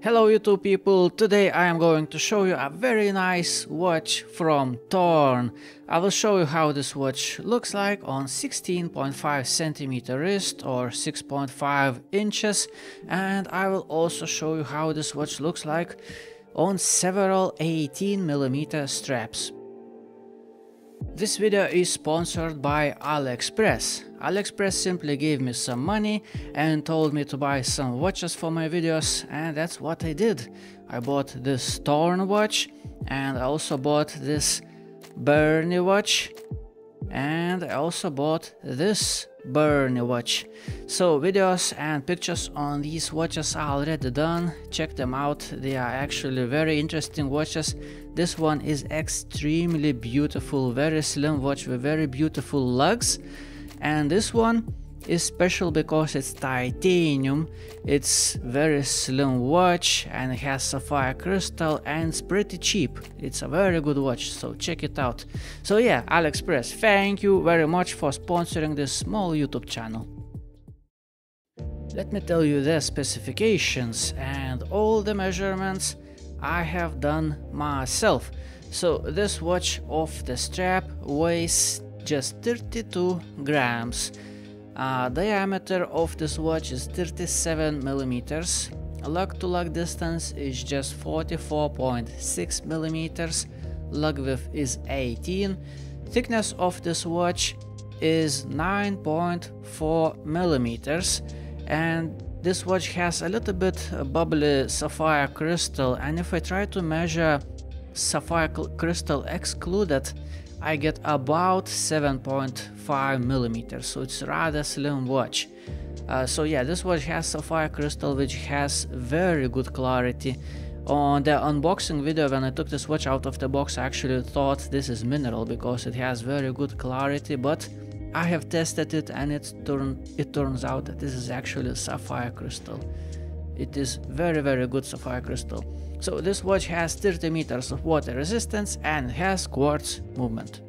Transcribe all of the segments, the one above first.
Hello YouTube people, today I am going to show you a very nice watch from Thorn. I will show you how this watch looks like on 16.5 centimeter wrist or 6.5 inches, and I will also show you how this watch looks like on several 18mm straps. This video is sponsored by AliExpress. AliExpress simply gave me some money and told me to buy some watches for my videos, and that's what I did. I bought this Thorn watch, and I also bought this Bernie watch, and I also bought this Bernie watch. So videos and pictures on these watches are already done. Check them out, they are actually very interesting watches. This one is extremely beautiful, very slim watch with very beautiful lugs, and this one is special because it's titanium. It's very slim watch and it has sapphire crystal and it's pretty cheap. It's a very good watch, so check it out. So yeah, AliExpress, thank you very much for sponsoring this small YouTube channel. Let me tell you the specifications and all the measurements I have done myself. So this watch off the strap weighs just 32 grams. Diameter of this watch is 37 millimeters. Lug to lug distance is just 44.6 millimeters. Lug width is 18. Thickness of this watch is 9.4 millimeters, and this watch has a little bit bubbly sapphire crystal, and if I try to measure sapphire crystal excluded, I get about 7.5 millimeters, so it's rather slim watch. So yeah, this watch has sapphire crystal, which has very good clarity. On the unboxing video, when I took this watch out of the box, I actually thought this is mineral because it has very good clarity, but I have tested it and it turns out that this is actually sapphire crystal. It is very good sapphire crystal. So this watch has 30 meters of water resistance and has quartz movement.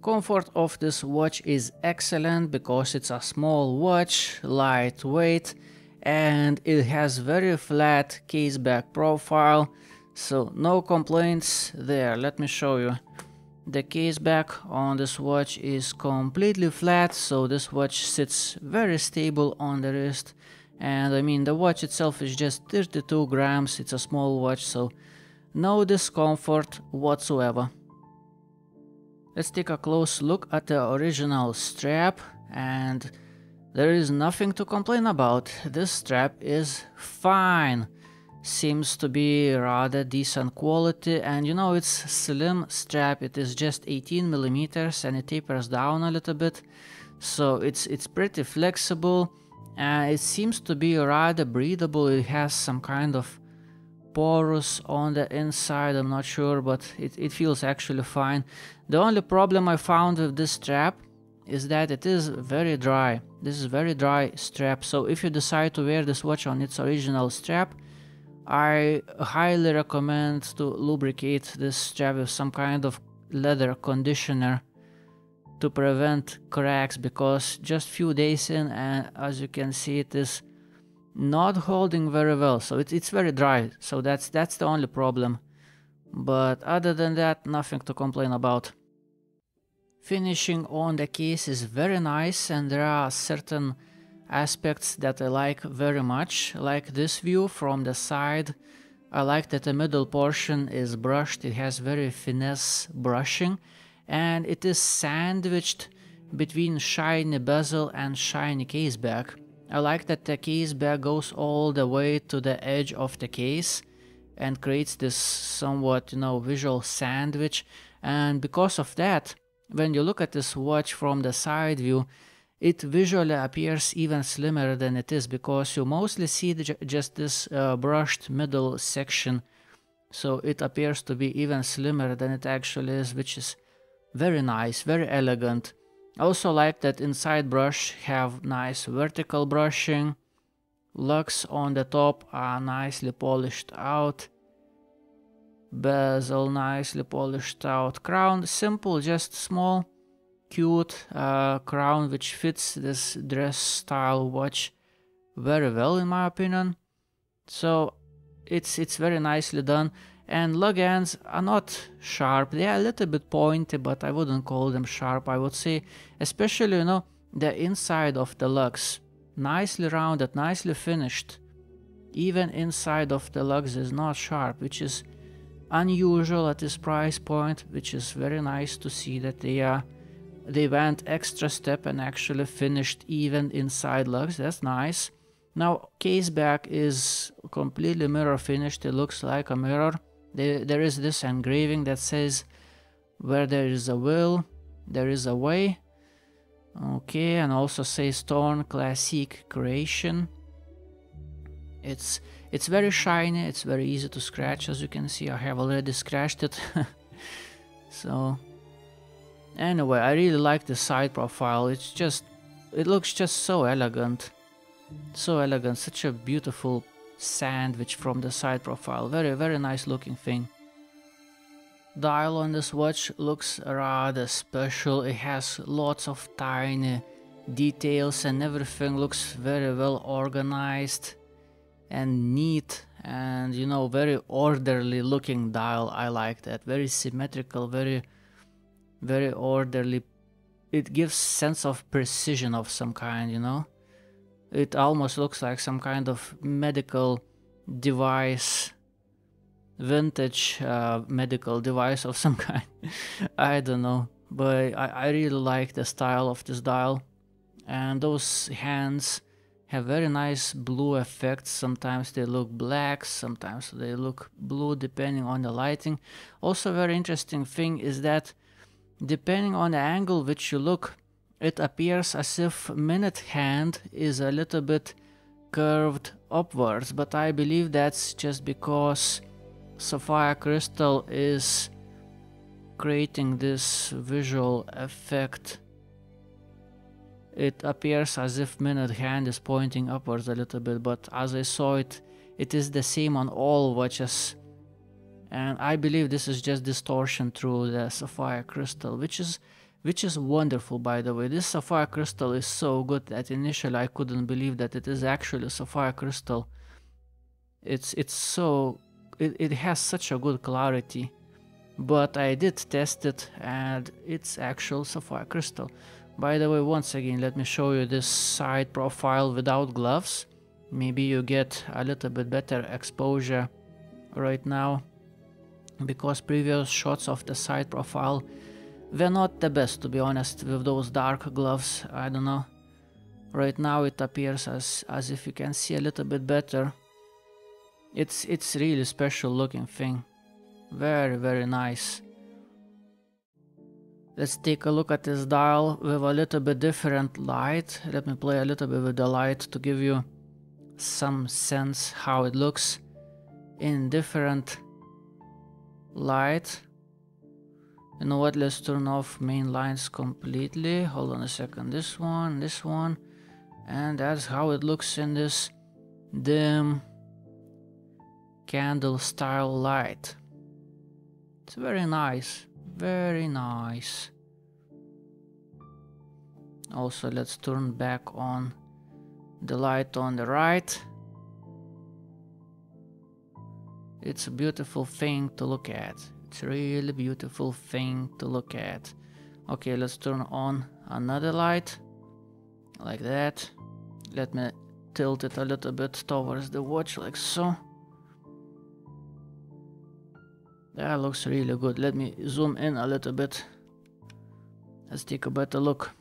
Comfort of this watch is excellent because it's a small watch, lightweight, and it has very flat case back profile, so no complaints there. Let me show you. The case back on this watch is completely flat, so this watch sits very stable on the wrist. And I mean, the watch itself is just 32 grams, it's a small watch, so no discomfort whatsoever. Let's take a close look at the original strap, and there is nothing to complain about. This strap is fine. Seems to be rather decent quality, and you know, it's slim strap. It is just 18 millimeters and it tapers down a little bit, so it's pretty flexible. It seems to be rather breathable. It has some kind of porous on the inside, I'm not sure, but it feels actually fine. The only problem I found with this strap is that it is very dry. This is very dry strap, so if you decide to wear this watch on its original strap, I highly recommend to lubricate this strap with some kind of leather conditioner to prevent cracks, because just few days in, and as you can see, it is not holding very well, so it's very dry, so that's the only problem. But other than that, nothing to complain about. Finishing on the case is very nice, and there are certain aspects that I like very much, like this view from the side. I like that the middle portion is brushed. It has very finesse brushing, and it is sandwiched between shiny bezel and shiny case back. I like that the case back goes all the way to the edge of the case and creates this somewhat, you know, visual sandwich. And because of that, when you look at this watch from the side view, it visually appears even slimmer than it is, because you mostly see just this brushed middle section, so it appears to be even slimmer than it actually is, which is very nice, very elegant. I also like that inside brush have nice vertical brushing. Lugs on the top are nicely polished out. Bezel nicely polished out. Crown simple, just small, cute crown which fits this dress style watch very well in my opinion. So it's very nicely done. And lug ends are not sharp, they are a little bit pointy, but I wouldn't call them sharp. I would say, especially, you know, the inside of the lugs, nicely rounded, nicely finished. Even inside of the lugs is not sharp, which is unusual at this price point, which is very nice to see that they went extra step and actually finished even inside lugs. That's nice. Now, case back is completely mirror finished. It looks like a mirror. There is this engraving that says, where there is a will, there is a way. Okay, and also says Thorn Classic Creation. It's very shiny, it's very easy to scratch, as you can see. I have already scratched it. So, anyway, I really like the side profile. It looks just so elegant. So elegant, such a beautiful sandwich from the side profile. Very, very nice looking thing. Dial on this watch looks rather special. It has lots of tiny details and everything looks very well organized and neat, and you know, very orderly looking dial. I like that. Very symmetrical, very, very orderly. It gives sense of precision of some kind, you know. It almost looks like some kind of medical device, vintage medical device of some kind. I don't know, but I really like the style of this dial. And those hands have very nice blue effects. Sometimes they look black, sometimes they look blue, depending on the lighting. Also, very interesting thing is that depending on the angle which you look, it appears as if minute hand is a little bit curved upwards, but I believe that's just because Sapphire crystal is creating this visual effect. It appears as if minute hand is pointing upwards a little bit, but as I saw it, it is the same on all watches. And I believe this is just distortion through the Sapphire crystal, which is wonderful, by the way. This Sapphire crystal is so good that initially I couldn't believe that it is actually Sapphire crystal. It has such a good clarity, but I did test it and it's actual Sapphire crystal. By the way, once again, let me show you this side profile without gloves. Maybe you get a little bit better exposure right now, because previous shots of the side profile were not the best, to be honest, with those dark gloves. I don't know. Right now it appears as if you can see a little bit better. It's really special looking thing. Very, very nice. Let's take a look at this dial with a little bit different light. Let me play a little bit with the light to give you some sense how it looks in different light. You know what, let's turn off main lines completely. Hold on a second, this one, and that's how it looks in this dim candle style light. It's very nice, very nice. Also, let's turn back on the light on the right. It's a beautiful thing to look at. It's a really beautiful thing to look at. Okay, let's turn on another light like that. Let me tilt it a little bit towards the watch, like so. That looks really good. Let me zoom in a little bit. Let's take a better look.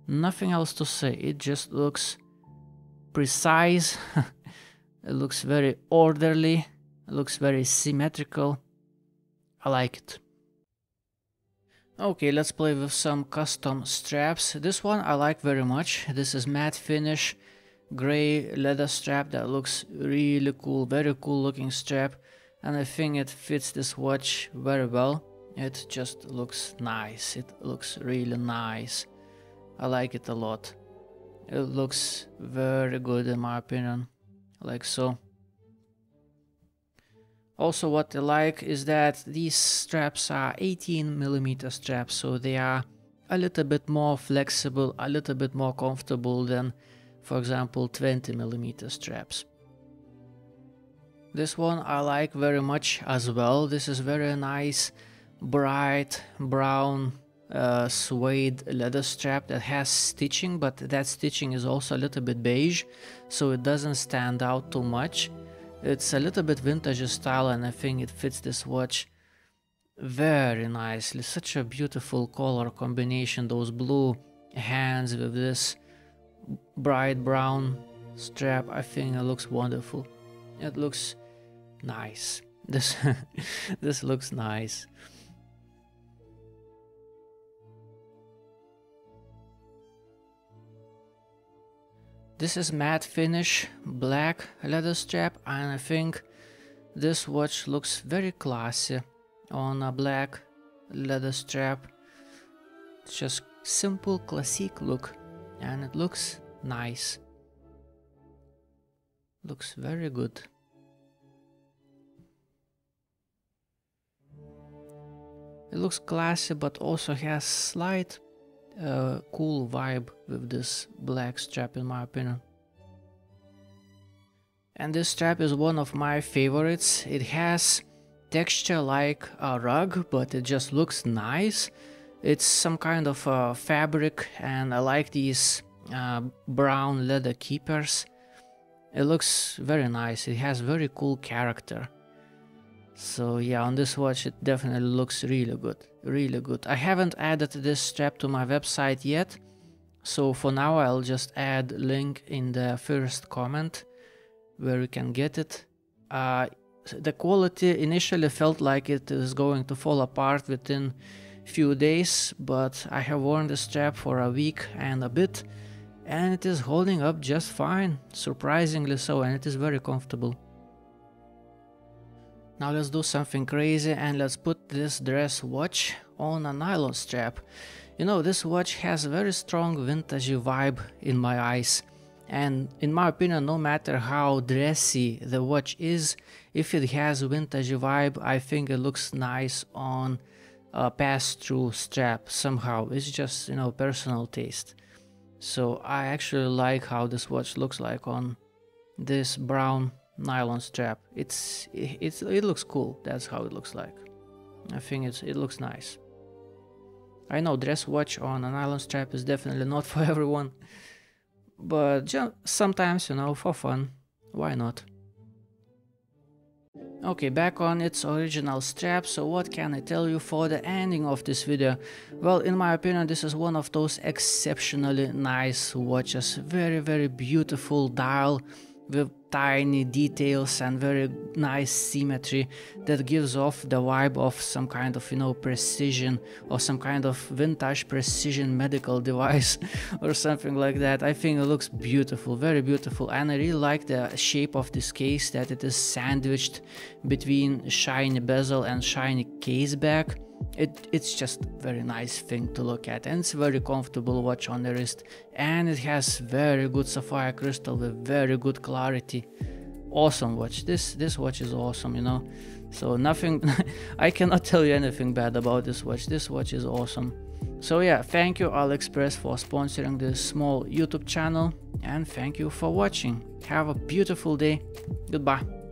Nothing else to say. It just looks precise. It looks very orderly. It looks very symmetrical. I like it. Okay, let's play with some custom straps. This one I like very much. This is matte finish, gray leather strap that looks really cool. Very cool looking strap. And I think it fits this watch very well. It just looks nice. It looks really nice. I like it a lot. It looks very good in my opinion. Like so. Also, what I like is that these straps are 18mm straps, so they are a little bit more flexible, a little bit more comfortable than for example 20mm straps. This one I like very much as well. This is very nice bright brown suede leather strap that has stitching, but that stitching is also a little bit beige, so it doesn't stand out too much. It's a little bit vintage style, and I think it fits this watch very nicely. Such a beautiful color combination, those blue hands with this bright brown strap. I think it looks wonderful. It looks nice. This looks nice. This is matte finish black leather strap, and I think this watch looks very classy on a black leather strap. It's just simple classic look, and it looks nice. Looks very good. It looks classy, but also has slight cool vibe with this black strap, in my opinion. And this strap is one of my favorites. It has texture like a rug, but it just looks nice. It's some kind of fabric, and I like these brown leather keepers. It looks very nice. It has very cool character. So yeah, on this watch it definitely looks really good, really good. I haven't added this strap to my website yet, so for now I'll just add link in the first comment where you can get it. The quality initially felt like it is going to fall apart within few days, but I have worn the strap for a week and a bit, and it is holding up just fine, surprisingly so, and it is very comfortable. Now let's do something crazy, and let's put this dress watch on a nylon strap. You know, this watch has a very strong vintage vibe in my eyes, and in my opinion, no matter how dressy the watch is, if it has a vintage vibe, I think it looks nice on a pass-through strap somehow. It's just, you know, personal taste. So I actually like how this watch looks like on this brown nylon strap. It looks cool. That's how it looks like. I think it looks nice. I know dress watch on a nylon strap is definitely not for everyone, but just sometimes, you know, for fun, why not? Okay, back on its original strap. So what can I tell you for the ending of this video? Well, in my opinion, this is one of those exceptionally nice watches. Very, very beautiful dial with tiny details and very nice symmetry that gives off the vibe of some kind of, you know, precision, or some kind of vintage precision medical device or something like that. I think it looks beautiful, very beautiful, and I really like the shape of this case, that it is sandwiched between shiny bezel and shiny case back. It's just a very nice thing to look at, and it's a very comfortable watch on the wrist, and it has very good sapphire crystal with very good clarity. Awesome watch. This watch is awesome, you know, so nothing I cannot tell you anything bad about this watch. This watch is awesome. So yeah, thank you AliExpress for sponsoring this small YouTube channel, and thank you for watching. Have a beautiful day. Goodbye.